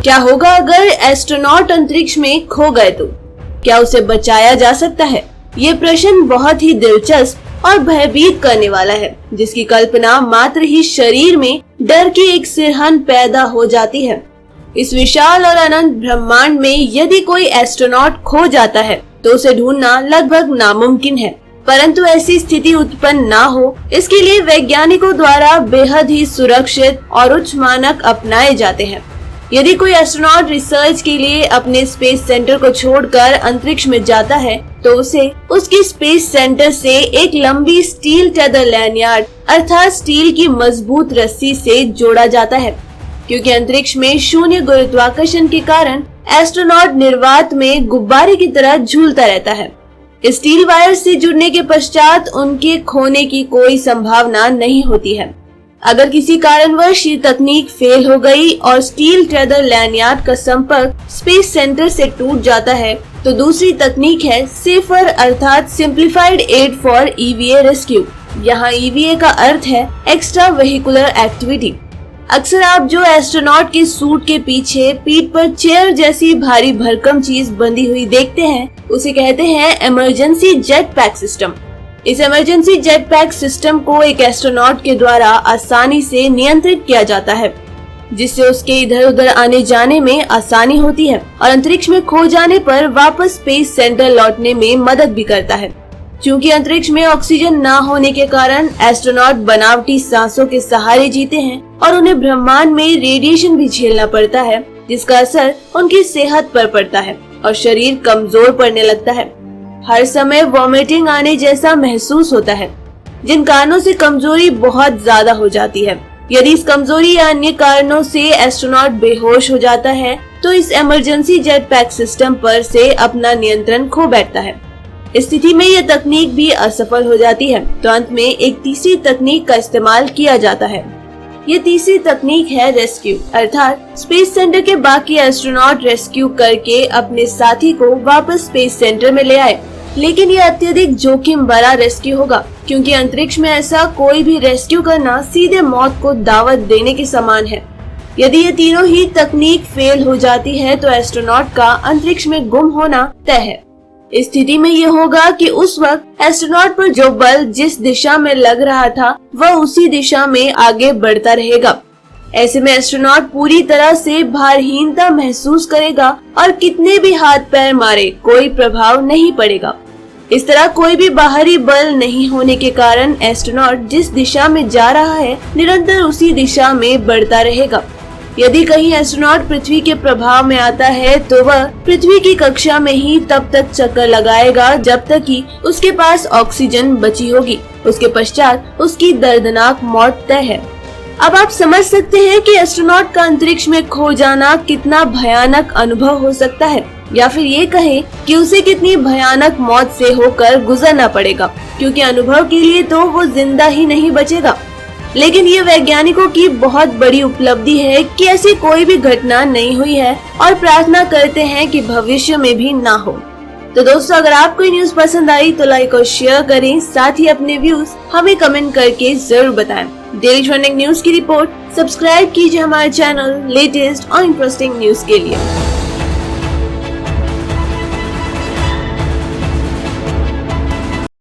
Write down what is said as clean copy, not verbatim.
क्या होगा अगर एस्ट्रोनॉट अंतरिक्ष में खो गए तो क्या उसे बचाया जा सकता है? ये प्रश्न बहुत ही दिलचस्प और भयभीत करने वाला है, जिसकी कल्पना मात्र ही शरीर में डर की एक सिरहन पैदा हो जाती है। इस विशाल और अनंत ब्रह्मांड में यदि कोई एस्ट्रोनॉट खो जाता है तो उसे ढूंढना लगभग नामुमकिन है। परंतु ऐसी स्थिति उत्पन्न ना हो, इसके लिए वैज्ञानिकों द्वारा बेहद ही सुरक्षित और उच्च मानक अपनाए जाते हैं। यदि कोई एस्ट्रोनॉट रिसर्च के लिए अपने स्पेस सेंटर को छोड़कर अंतरिक्ष में जाता है तो उसे उसकी स्पेस सेंटर से एक लंबी स्टील टेथर लैनियार्ड अर्थात स्टील की मजबूत रस्सी से जोड़ा जाता है, क्योंकि अंतरिक्ष में शून्य गुरुत्वाकर्षण के कारण एस्ट्रोनॉट निर्वात में गुब्बारे की तरह झूलता रहता है। स्टील वायर से जुड़ने के पश्चात उनके खोने की कोई संभावना नहीं होती है। अगर किसी कारणवश ये तकनीक फेल हो गई और स्टील टेथर लैनियार्ड का संपर्क स्पेस सेंटर से टूट जाता है तो दूसरी तकनीक है सेफर अर्थात simplified aid for EVA rescue. यहाँ ईवीए का अर्थ है एक्स्ट्रा वेहिकुलर एक्टिविटी। अक्सर आप जो एस्ट्रोनॉट के सूट के पीछे पीठ पर चेयर जैसी भारी भरकम चीज बंधी हुई देखते हैं, उसे कहते हैं इमरजेंसी जेट पैक सिस्टम। इस इमरजेंसी जेट पैक सिस्टम को एक एस्ट्रोनॉट के द्वारा आसानी से नियंत्रित किया जाता है, जिससे उसके इधर उधर आने जाने में आसानी होती है और अंतरिक्ष में खो जाने पर वापस स्पेस सेंटर लौटने में मदद भी करता है। क्योंकि अंतरिक्ष में ऑक्सीजन न होने के कारण एस्ट्रोनॉट बनावटी सांसों के सहारे जीते हैं और उन्हें ब्रह्मांड में रेडिएशन भी झेलना पड़ता है, जिसका असर उनकी सेहत पर पड़ता है और शरीर कमजोर पड़ने लगता है। हर समय वॉमिटिंग आने जैसा महसूस होता है, जिन कारणों से कमजोरी बहुत ज्यादा हो जाती है। यदि इस कमजोरी या अन्य कारणों से एस्ट्रोनॉट बेहोश हो जाता है तो इस इमरजेंसी जेट पैक सिस्टम पर से अपना नियंत्रण खो बैठता है। इस स्थिति में यह तकनीक भी असफल हो जाती है तो अंत में एक तीसरी तकनीक का इस्तेमाल किया जाता है। ये तीसरी तकनीक है रेस्क्यू, अर्थात स्पेस सेंटर के बाकी एस्ट्रोनॉट रेस्क्यू करके अपने साथी को वापस स्पेस सेंटर में ले आए। लेकिन ये अत्यधिक जोखिम भरा रेस्क्यू होगा, क्योंकि अंतरिक्ष में ऐसा कोई भी रेस्क्यू करना सीधे मौत को दावत देने के समान है। यदि ये तीनों ही तकनीक फेल हो जाती है तो एस्ट्रोनॉट का अंतरिक्ष में गुम होना तय है। इस स्थिति में ये होगा कि उस वक्त एस्ट्रोनॉट पर जो बल जिस दिशा में लग रहा था वह उसी दिशा में आगे बढ़ता रहेगा। ऐसे में एस्ट्रोनॉट पूरी तरह से भारहीनता महसूस करेगा और कितने भी हाथ पैर मारे कोई प्रभाव नहीं पड़ेगा। इस तरह कोई भी बाहरी बल नहीं होने के कारण एस्ट्रोनॉट जिस दिशा में जा रहा है निरंतर उसी दिशा में बढ़ता रहेगा। यदि कहीं एस्ट्रोनॉट पृथ्वी के प्रभाव में आता है तो वह पृथ्वी की कक्षा में ही तब तक चक्कर लगाएगा जब तक कि उसके पास ऑक्सीजन बची होगी। उसके पश्चात उसकी दर्दनाक मौत तय है। अब आप समझ सकते हैं कि एस्ट्रोनॉट का अंतरिक्ष में खो जाना कितना भयानक अनुभव हो सकता है, या फिर ये कहें कि उसे कितनी भयानक मौत से होकर गुजरना पड़ेगा, क्योंकि अनुभव के लिए तो वो जिंदा ही नहीं बचेगा। लेकिन ये वैज्ञानिकों की बहुत बड़ी उपलब्धि है कि ऐसी कोई भी घटना नहीं हुई है और प्रार्थना करते हैं कि भविष्य में भी ना हो। तो दोस्तों, अगर आपको ये न्यूज पसंद आई तो लाइक और शेयर करें, साथ ही अपने व्यूज हमें कमेंट करके जरूर बताएं। डेली ट्रेंडिंग न्यूज की रिपोर्ट सब्सक्राइब कीजिए हमारे चैनल लेटेस्ट और इंटरेस्टिंग न्यूज के लिए।